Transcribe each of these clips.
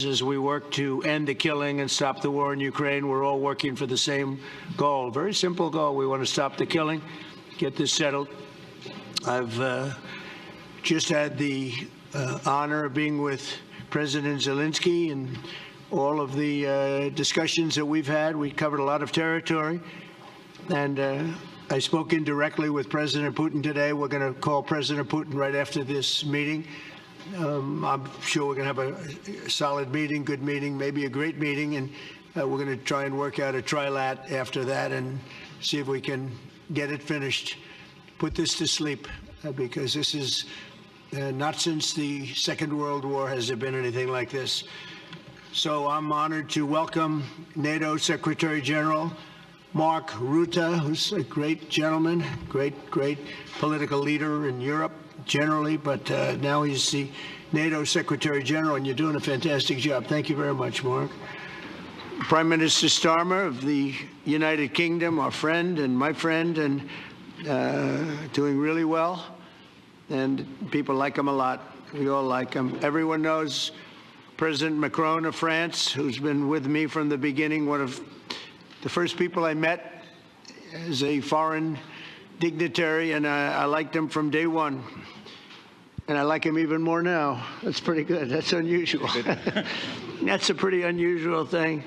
As we work to end the killing and stop the war in Ukraine, we're all working for the same goal, very simple goal. We want to stop the killing, get this settled. I've just had the honor of being with President Zelenskyy and all of the discussions that we've had. We covered a lot of territory, and I spoke indirectly with President Putin today. We're going to call President Putin right after this meeting. I'm sure we're going to have a solid meeting, good meeting, maybe a great meeting, and we're going to try and work out a trilat after that and see if we can get it finished, put this to sleep, because this is not since the Second World War has there been anything like this. So I'm honored to welcome NATO Secretary General Mark Rutte, who's a great gentleman, great political leader in Europe generally, but now he's the NATO Secretary General, and you're doing a fantastic job. Thank you very much, Mark. Prime Minister Starmer of the United Kingdom, our friend and my friend, and doing really well, and people like him a lot. We all like him. Everyone knows President Macron of France, who's been with me from the beginning, one of the first people I met as a foreign dignitary, and I liked him from day one. And I like him even more now. That's pretty good. That's unusual. That's a pretty unusual thing.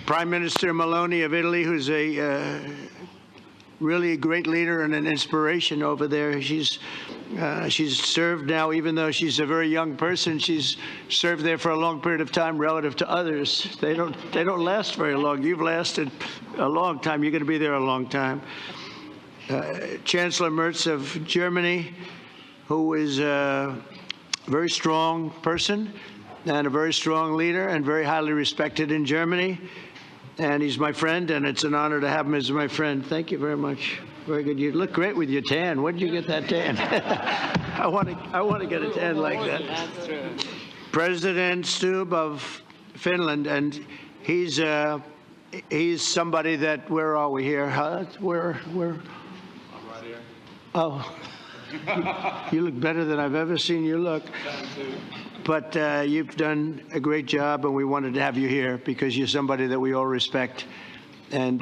Prime Minister Meloni of Italy, who's a really a great leader and an inspiration over there. She's served now, even though she's a very young person, she's served there for a long period of time relative to others. They don't last very long. You've lasted a long time. You're going to be there a long time. Chancellor Merz of Germany, who is a very strong person and a very strong leader and very highly respected in Germany. And he's my friend, and it's an honor to have him as my friend. Thank you very much. Very good. You look great with your tan. Where did you get that tan? I want to get a tan like that. That's true. President Stubb of Finland, and he's somebody that, where are we here? Where? I'm right here. Oh. You look better than I've ever seen you look. But you've done a great job, and we wanted to have you here because you're somebody that we all respect. And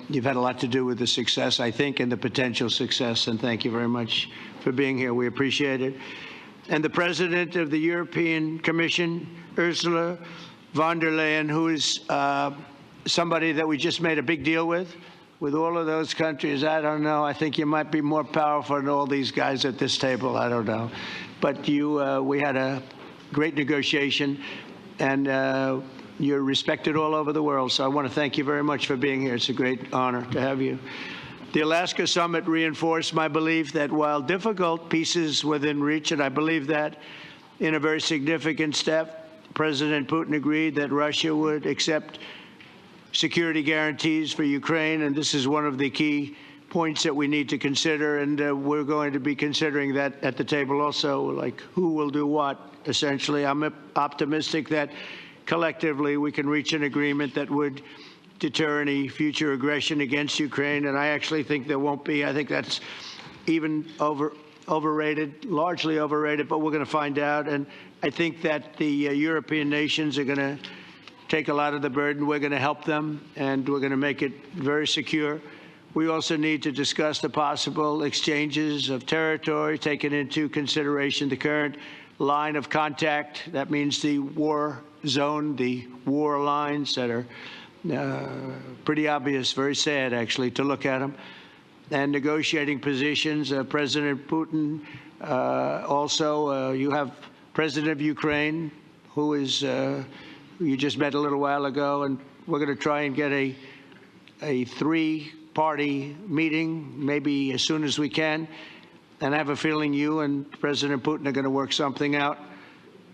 you've had a lot to do with the success, I think, and the potential success. And thank you very much for being here. We appreciate it. And the President of the European Commission, Ursula von der Leyen, who is somebody that we just made a big deal with all of those countries. I don't know. I think you might be more powerful than all these guys at this table. I don't know. But we had a great negotiation, and you're respected all over the world. So I want to thank you very much for being here. It's a great honor to have you. The Alaska summit reinforced my belief that while difficult, peace is within reach, and I believe that in a very significant step, President Putin agreed that Russia would accept security guarantees for Ukraine, and this is one of the key points that we need to consider, and we're going to be considering that at the table also, like who will do what, essentially. I'm optimistic that collectively we can reach an agreement that would deter any future aggression against Ukraine, and I actually think there won't be. I think that's even overrated, largely overrated, but we're going to find out, and I think that the European nations are going to take a lot of the burden. We're going to help them, and we're going to make it very secure. We also need to discuss the possible exchanges of territory, taking into consideration the current line of contact. That means the war zone, the war lines that are pretty obvious, very sad, actually, to look at them. And negotiating positions. President Putin, also, you have President of Ukraine, who is you just met a little while ago, and we're going to try and get a three-party meeting, maybe as soon as we can. And I have a feeling you and President Putin are going to work something out.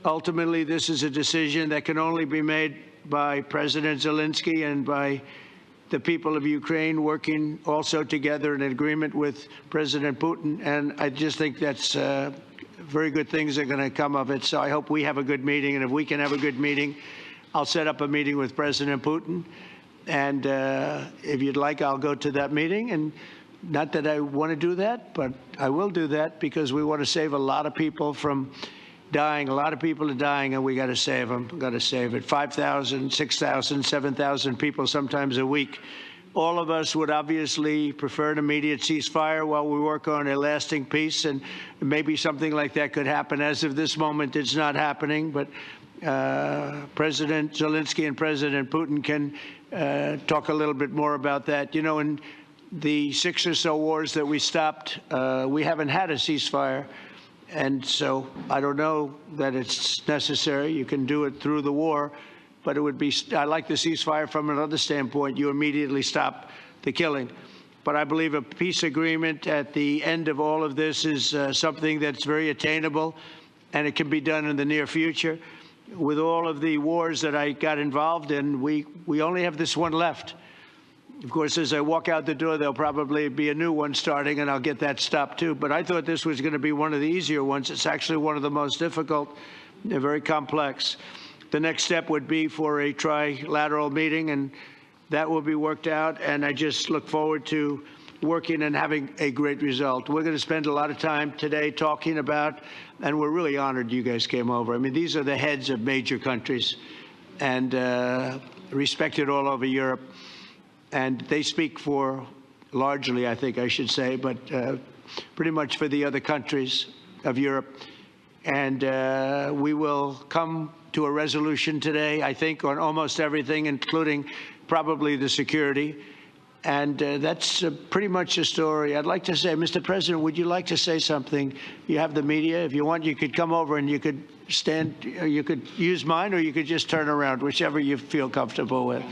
Ultimately, this is a decision that can only be made by President Zelenskyy and by the people of Ukraine working also together in agreement with President Putin. And I just think that's very good things are going to come of it. So I hope we have a good meeting. And if we can have a good meeting, I'll set up a meeting with President Putin, and if you'd like, I'll go to that meeting. And not that I want to do that, but I will do that because we want to save a lot of people from dying. A lot of people are dying, and we got to save them. We've got to save it. 5,000, 6,000, 7,000 people sometimes a week. All of us would obviously prefer an immediate ceasefire while we work on a lasting peace, and maybe something like that could happen. As of this moment, it's not happening, but President Zelenskyy and President Putin can talk a little bit more about that. You know, in the 6 or so wars that we stopped, we haven't had a ceasefire. And so I don't know that it's necessary. You can do it through the war. But it would be, I like the ceasefire from another standpoint. You immediately stop the killing. But I believe a peace agreement at the end of all of this is something that's very attainable, and it can be done in the near future. With all of the wars that I got involved in, we only have this one left. Of course, as I walk out the door, there'll probably be a new one starting, and I'll get that stopped too. But I thought this was going to be one of the easier ones. It's actually one of the most difficult. They're very complex. The next step would be for a trilateral meeting, and that will be worked out. And I just look forward to working and having a great result. We're going to spend a lot of time today talking about, and we're really honored you guys came over. I mean, these are the heads of major countries and respected all over Europe. And they speak for, largely, I think I should say, but pretty much for the other countries of Europe. And we will come to a resolution today, I think, on almost everything, including probably the security. And that's pretty much the story. I'd like to say, Mr. President, would you like to say something? You have the media. If you want, you could come over and you could stand, you could use mine, or you could just turn around, whichever you feel comfortable with.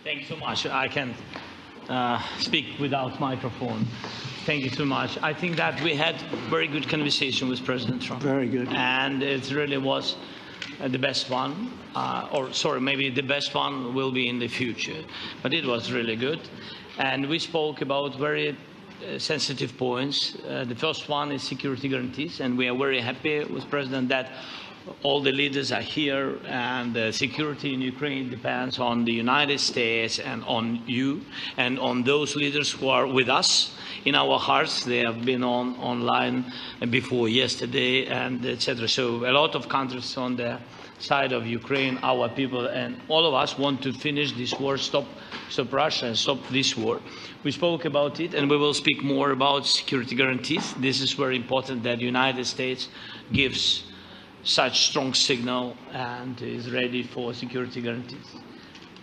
Thank you so much. I can speak without microphone. Thank you so much. I think that we had very good conversation with President Trump. Very good. And it really was the best one, or sorry, maybe the best one will be in the future. But it was really good. And we spoke about very sensitive points. The first one is security guarantees, and we are very happy with President that all the leaders are here, and the security in Ukraine depends on the United States and on you and on those leaders who are with us in our hearts. They have been online before yesterday, and etc. So a lot of countries on the side of Ukraine, our people, and all of us want to finish this war, stop Russia and stop this war. We spoke about it, and we will speak more about security guarantees. This is very important that the United States gives such strong signal and is ready for security guarantees.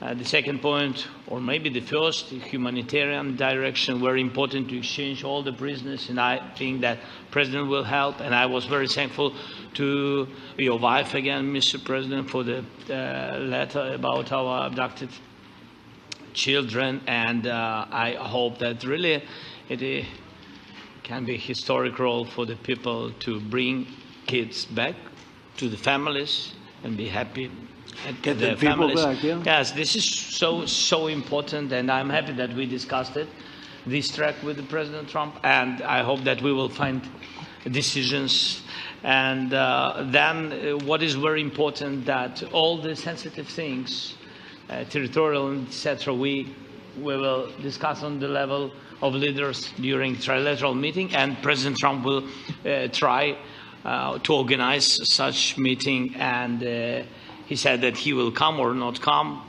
The second point, or maybe the first, the humanitarian direction, very important to exchange all the prisoners, and I think that President will help. And I was very thankful to your wife again, Mr. President, for the letter about our abducted children, and I hope that really it can be a historic role for the people to bring kids back to the families and be happy at Get the people families. back, yeah. Yes, this is so important, and I'm happy that we discussed it, this track with the President Trump, and I hope that we will find decisions. And then what is very important, that all the sensitive things, territorial, etc., we will discuss on the level of leaders during trilateral meeting, and President Trump will try to organize such meeting, and he said that he will come or not come.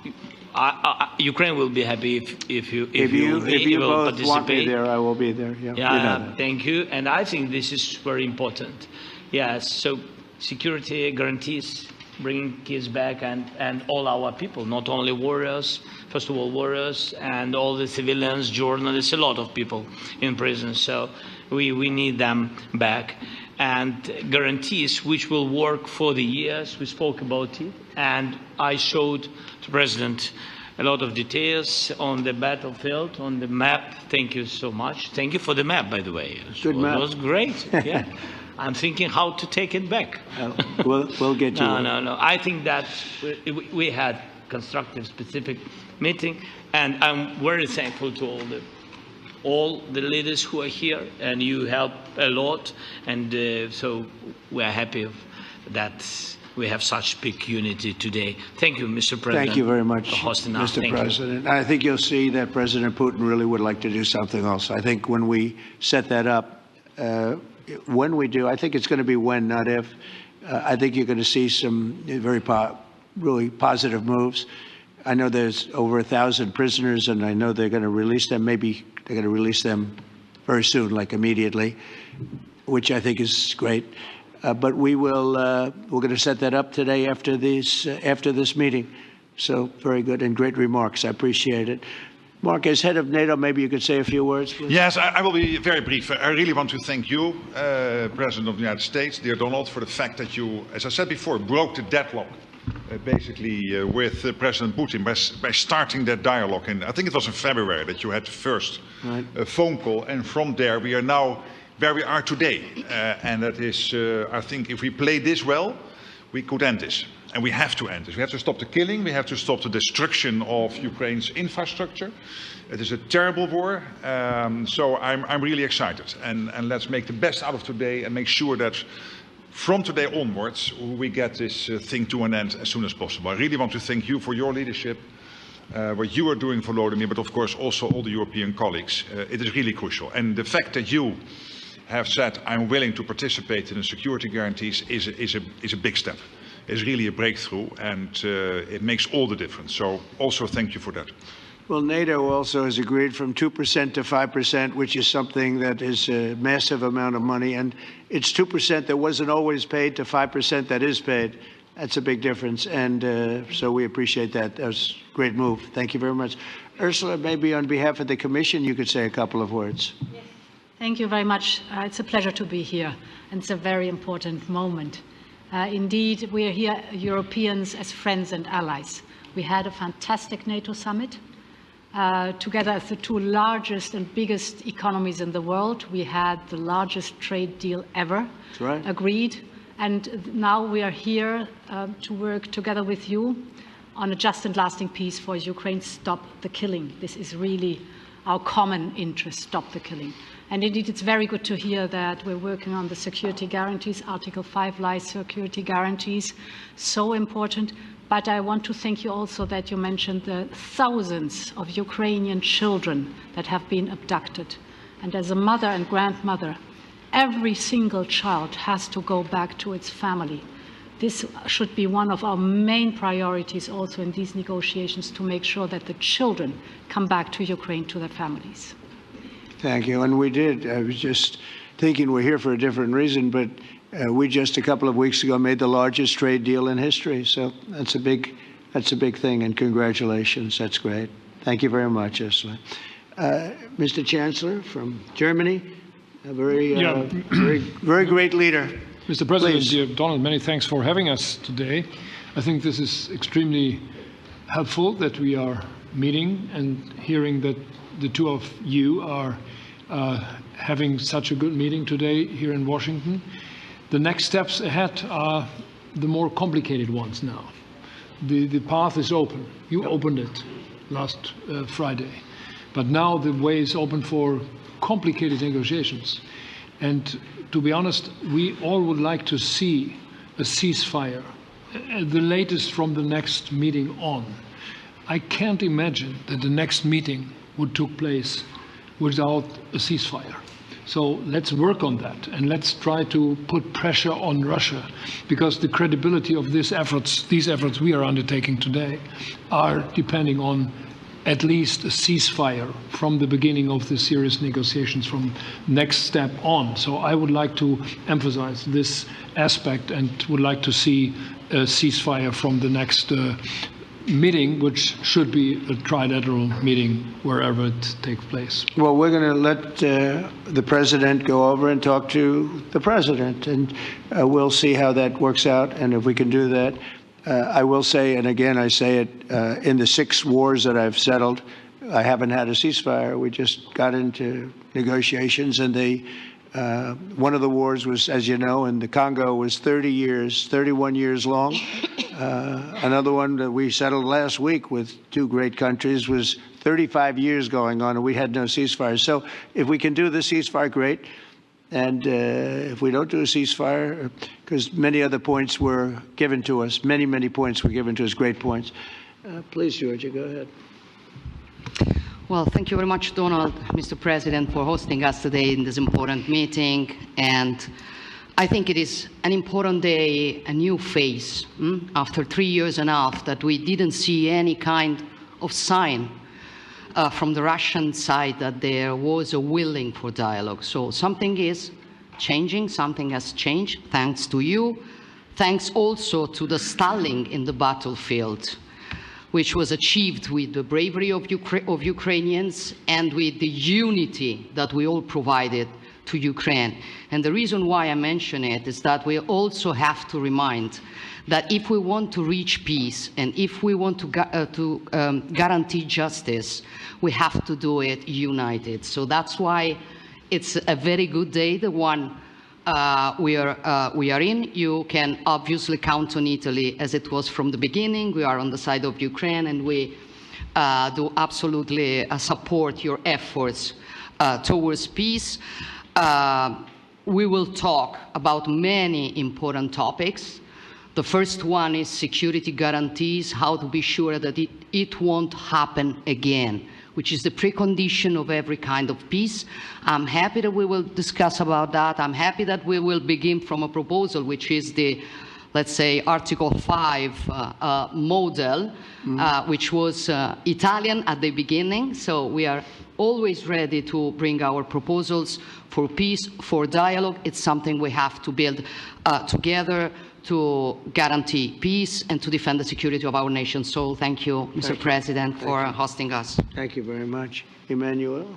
Ukraine will be happy if you will both want me there, I will be there. Yeah, yeah, you know thank you. And I think this is very important. Yes, so security guarantees, bringing kids back, and all our people, not only warriors, first of all warriors, and all the civilians, journalists, a lot of people in prison. So we need them back. And guarantees which will work for the years. We spoke about it, and I showed to President a lot of details on the battlefield, on the map. Thank you so much. Thank you for the map, by the way. Good map. It was great. Yeah. I'm thinking how to take it back. We'll get you. No. I think that we had constructive, specific meeting, and I'm very thankful to all the leaders who are here, and you help a lot, and so we are happy that we have such big unity today. Thank you, Mr. President. Thank you very much, for hosting us. Mr. President. I think you'll see that President Putin really would like to do something else. I think when we set that up, when we do, I think it's going to be when, not if. I think you're going to see some really positive moves. I know there's over 1,000 prisoners, and I know they're going to release them. Maybe they're going to release them very soon, like immediately, which I think is great. But we're going to set that up today after this meeting. So very good and great remarks. I appreciate it. Mark, as head of NATO, maybe you could say a few words, please. Yes, I will be very brief. I really want to thank you, President of the United States, dear Donald, for the fact that you, as I said before, broke the deadlock, basically with President Putin by starting that dialogue. And I think it was in February that you had the first phone call, and from there we are now where we are today. And that is, I think, if we play this well, we could end this. And we have to end this. We have to stop the killing. We have to stop the destruction of Ukraine's infrastructure. It is a terrible war. So I'm really excited. And let's make the best out of today and make sure that from today onwards, we get this thing to an end as soon as possible. I really want to thank you for your leadership, what you are doing for Volodymyr, but of course also all the European colleagues. It is really crucial. And the fact that you have said, I'm willing to participate in the security guarantees is a big step. Is really a breakthrough, and it makes all the difference. So also thank you for that. Well, NATO also has agreed from 2% to 5%, which is something that is a massive amount of money. And it's 2% that wasn't always paid to 5% that is paid. That's a big difference. And so we appreciate that. That was a great move. Thank you very much. Ursula, maybe on behalf of the Commission, you could say a couple of words. Yes. Thank you very much. It's a pleasure to be here. And it's a very important moment. Indeed, we are here, Europeans, as friends and allies. We had a fantastic NATO summit. Together as the two largest and biggest economies in the world, we had the largest trade deal ever agreed. And now we are here to work together with you on a just and lasting peace for Ukraine. Stop the killing. This is really our common interest, stop the killing. And indeed, it's very good to hear that we're working on the security guarantees, Article 5 lies security guarantees, so important. But I want to thank you also that you mentioned the thousands of Ukrainian children that have been abducted. And as a mother and grandmother, every single child has to go back to its family. This should be one of our main priorities also in these negotiations, to make sure that the children come back to Ukraine, to their families. Thank you. And we did. I was just thinking we're here for a different reason, but we just a couple of weeks ago made the largest trade deal in history. So that's a big thing, and congratulations. That's great. Thank you very much, Ursula. Mr. Chancellor from Germany, a very great leader. Mr. President, dear Donald, many thanks for having us today. I think this is extremely helpful that we are meeting and hearing that the two of you are having such a good meeting today here in Washington. The next steps ahead are the more complicated ones now. The path is open. You opened it last Friday. But now the way is open for complicated negotiations. And to be honest, we all would like to see a ceasefire, the latest from the next meeting on. I can't imagine that the next meeting would take place without a ceasefire. So let's work on that, and let's try to put pressure on Russia, because the credibility of these efforts we are undertaking today are depending on at least a ceasefire from the beginning of the serious negotiations from next step on. So I would like to emphasize this aspect and would like to see a ceasefire from the next meeting, which should be a trilateral meeting wherever it takes place. Well, we're going to let the president go over and talk to the president, and we'll see how that works out, and if we can do that. I will say, and again I say it, in the 6 wars that I've settled, I haven't had a ceasefire. We just got into negotiations, and one of the wars was, as you know, in the Congo was 31 years long. Another one that we settled last week with 2 great countries was 35 years going on, and we had no ceasefire. So if we can do the ceasefire, great. And if we don't do a ceasefire, because many other points were given to us, many points were given to us, great points. Please, Georgia, go ahead. Well, thank you very much, Donald, Mr. President, for hosting us today in this important meeting. And I think it is an important day, a new phase, after 3 years and a half that we didn't see any kind of sign from the Russian side that there was a willing for dialogue. So something is changing, something has changed, thanks to you. Thanks also to the stalling in the battlefield, which was achieved with the bravery of Ukrainians and with the unity that we all provided to Ukraine. And the reason why I mention it is that we also have to remind that if we want to reach peace and if we want to guarantee justice, we have to do it united. So that's why it's a very good day, the one we are in. You can obviously count on Italy as it was from the beginning. We are on the side of Ukraine, and we do absolutely support your efforts towards peace. We will talk about many important topics. The first one is security guarantees, how to be sure that it won't happen again, which is the precondition of every kind of peace. I'm happy that we will discuss about that. I'm happy that we will begin from a proposal, which is the, let's say, Article 5 model, which was Italian at the beginning. So we are always ready to bring our proposals for peace, for dialogue. It's something we have to build together to guarantee peace and to defend the security of our nation. So thank you, Mr. President, for hosting us. Thank you very much. Emmanuel?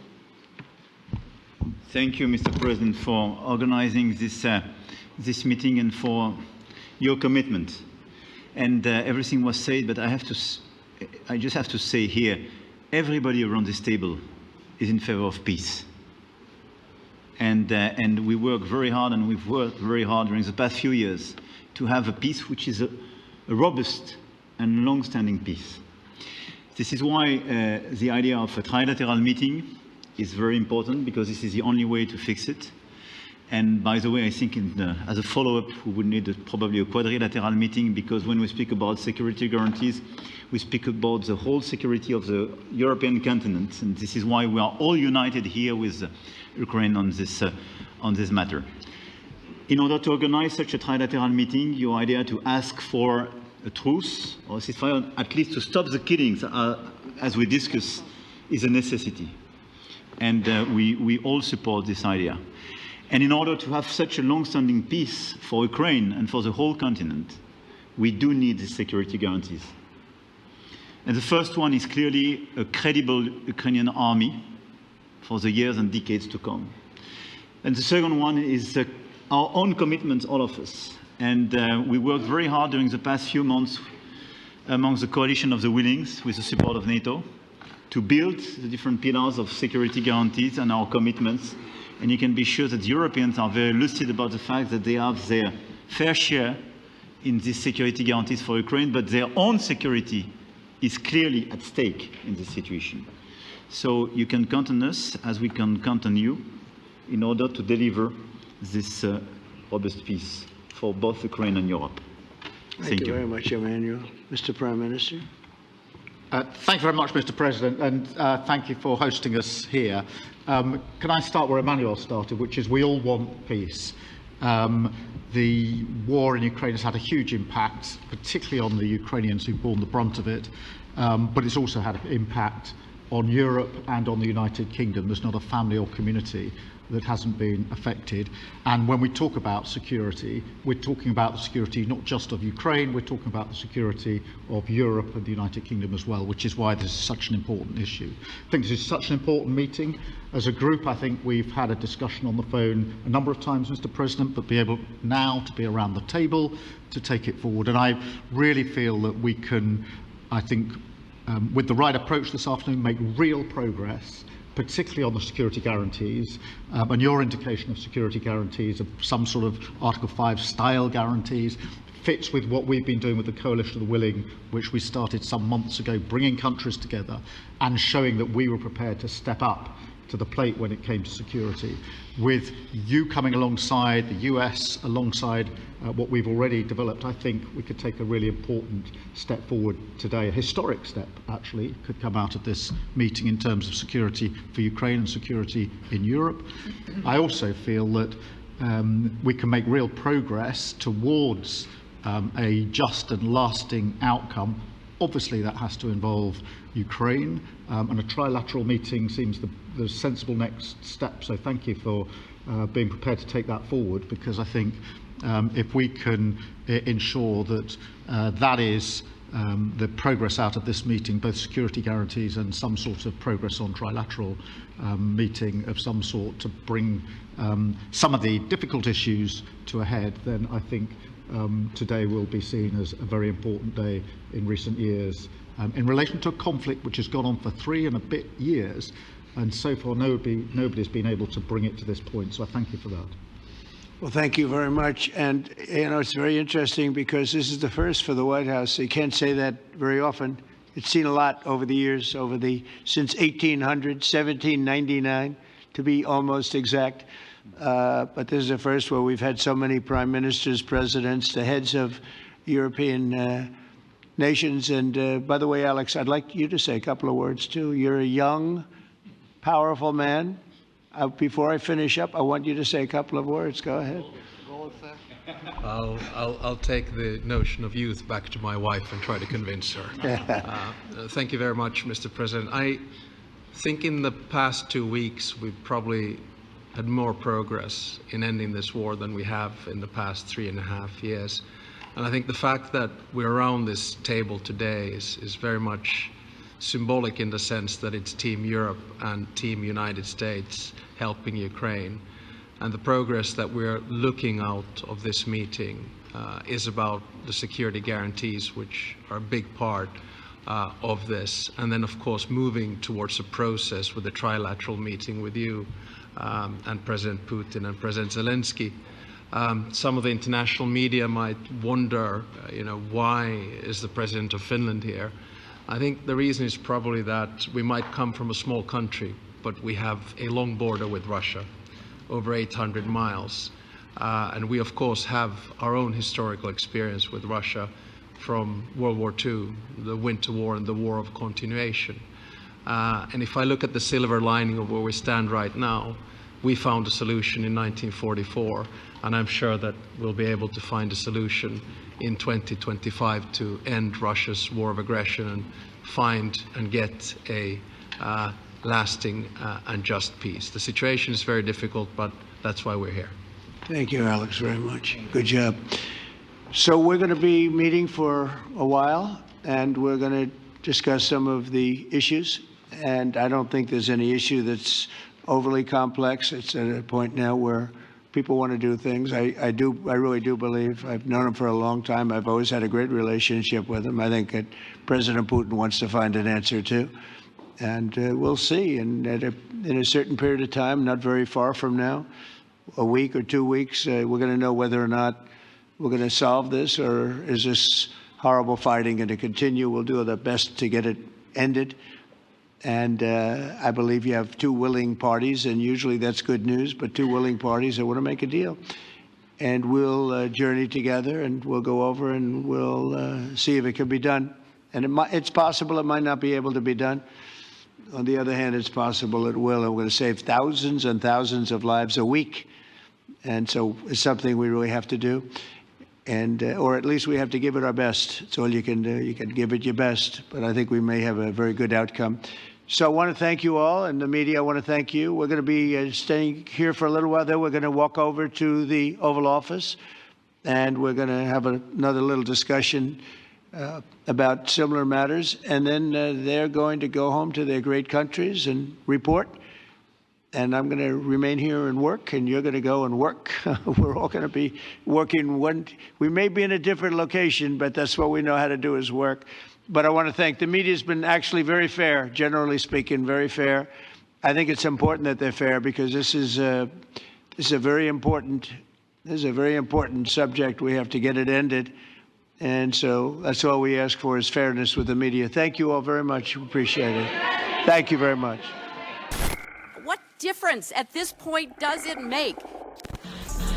Thank you, Mr. President, for organizing this meeting and for your commitment. And everything was said, but I just have to say here, everybody around this table is in favor of peace. And we work very hard, and we've worked very hard during the past few years to have a peace which is a robust and long-standing peace. This is why the idea of a trilateral meeting is very important, because this is the only way to fix it. And by the way, I think as a follow-up, we would need probably a quadrilateral meeting, because when we speak about security guarantees, we speak about the whole security of the European continent. And this is why we are all united here with Ukraine on this matter. In order to organize such a trilateral meeting, your idea to ask for a truce or ceasefire, at least to stop the killings, as we discussed, is a necessity. And we all support this idea. And in order to have such a long-standing peace for Ukraine and for the whole continent, we do need the security guarantees. And the first one is clearly a credible Ukrainian army for the years and decades to come. And the second one is our own commitment, all of us. And we worked very hard during the past few months amongst the coalition of the willings, with the support of NATO, to build the different pillars of security guarantees and our commitments. And you can be sure that the Europeans are very lucid about the fact that they have their fair share in these security guarantees for Ukraine, but their own security is clearly at stake in this situation. So you can count on us, as we can count on you, in order to deliver this robust peace for both Ukraine and Europe. Thank you very much, Emmanuel. Mr. Prime Minister? Thank you very much, Mr. President, and thank you for hosting us here. Can I start where Emmanuel started, which is we all want peace. The war in Ukraine has had a huge impact, particularly on the Ukrainians who've borne the brunt of it, but it's also had an impact on Europe and on the United Kingdom. There's not a family or community that hasn't been affected. And when we talk about security, we're talking about the security not just of Ukraine, we're talking about the security of Europe and the United Kingdom as well, which is why this is such an important issue. I think this is such an important meeting. As a group, I think we've had a discussion on the phone a number of times, Mr. President, but be able now to be around the table to take it forward. And I really feel that we can, I think, with the right approach this afternoon, make real progress, particularly on the security guarantees, and your indication of security guarantees, of some sort of Article 5 style guarantees, fits with what we've been doing with the Coalition of the Willing, which we started some months ago, bringing countries together and showing that we were prepared to step up to the plate when it came to security. With you coming alongside, the US alongside what we've already developed, I think we could take a really important step forward today. A historic step, actually, could come out of this meeting in terms of security for Ukraine and security in Europe. I also feel that we can make real progress towards a just and lasting outcome. Obviously, that has to involve Ukraine, and a trilateral meeting seems the sensible next step. So thank you for being prepared to take that forward, because I think if we can ensure that that is the progress out of this meeting, both security guarantees and some sort of progress on trilateral meeting of some sort to bring some of the difficult issues to a head, then I think today will be seen as a very important day in recent years in relation to a conflict which has gone on for 3 and a bit years, and so far nobody's been able to bring it to this point. So I thank you for that. Well, thank you very much. And, you know, it's very interesting because this is the first for the White House. You can't say that very often. It's seen a lot over the years, since 1800, 1799, to be almost exact. But this is the first where we've had so many prime ministers, presidents, the heads of European nations. And by the way, Alex, I'd like you to say a couple of words, too. You're a young, powerful man. Before I finish up, I want you to say a couple of words. Go ahead. I'll take the notion of youth back to my wife and try to convince her. Thank you very much, Mr. President. I think in the past 2 weeks, we've probably had more progress in ending this war than we have in the past 3.5 years. And I think the fact that we're around this table today is very much symbolic in the sense that it's Team Europe and Team United States helping Ukraine. And the progress that we're looking out of this meeting is about the security guarantees, which are a big part of this. And then, of course, moving towards a process with a trilateral meeting with you and President Putin and President Zelenskyy. Some of the international media might wonder, why is the President of Finland here? I think the reason is probably that we might come from a small country, but we have a long border with Russia, over 800 miles. And we, of course, have our own historical experience with Russia from World War II, the Winter War and the War of Continuation. And if I look at the silver lining of where we stand right now, we found a solution in 1944, and I'm sure that we'll be able to find a solution in 2025 to end Russia's war of aggression and find and get a lasting and just peace. The situation is very difficult, but that's why we're here. Thank you, Alex, very much. Good job. So we're going to be meeting for a while, and we're going to discuss some of the issues. And I don't think there's any issue that's overly complex. It's at a point now where people want to do things. I really do believe. I've known him for a long time. I've always had a great relationship with him. I think that President Putin wants to find an answer too. And we'll see. And in a certain period of time, not very far from now, a week or 2 weeks, we're going to know whether or not we're going to solve this, or is this horrible fighting going to continue. We'll do our best to get it ended. And I believe you have 2 willing parties, and usually that's good news, but 2 willing parties that want to make a deal. And we'll journey together, and we'll go over, and we'll see if it can be done. And it's possible it might not be able to be done. On the other hand, it's possible it will, and we're going to save thousands and thousands of lives a week. And so it's something we really have to do. And or at least we have to give it our best. It's all you can do. You can give it your best. But I think we may have a very good outcome. So I want to thank you all, and the media, I want to thank you. We're going to be staying here for a little while. Then we're going to walk over to the Oval Office, and we're going to have another little discussion about similar matters. And then they're going to go home to their great countries and report. And I'm going to remain here and work, and you're going to go and work. We're all going to be working. We may be in a different location, but that's what we know how to do, is work. But I want to thank the media. Has been actually very fair, generally speaking, very fair. I think it's important that they're fair, because this is a very important subject. We have to get it ended. And so that's all we ask for, is fairness with the media. Thank you all very much. Appreciate it. Thank you very much. What difference at this point does it make?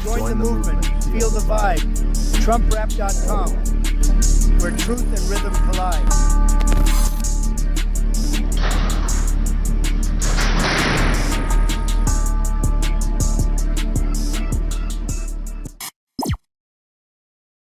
Join the movement. Feel the vibe. TrumpRap.com, where truth and rhythm collide.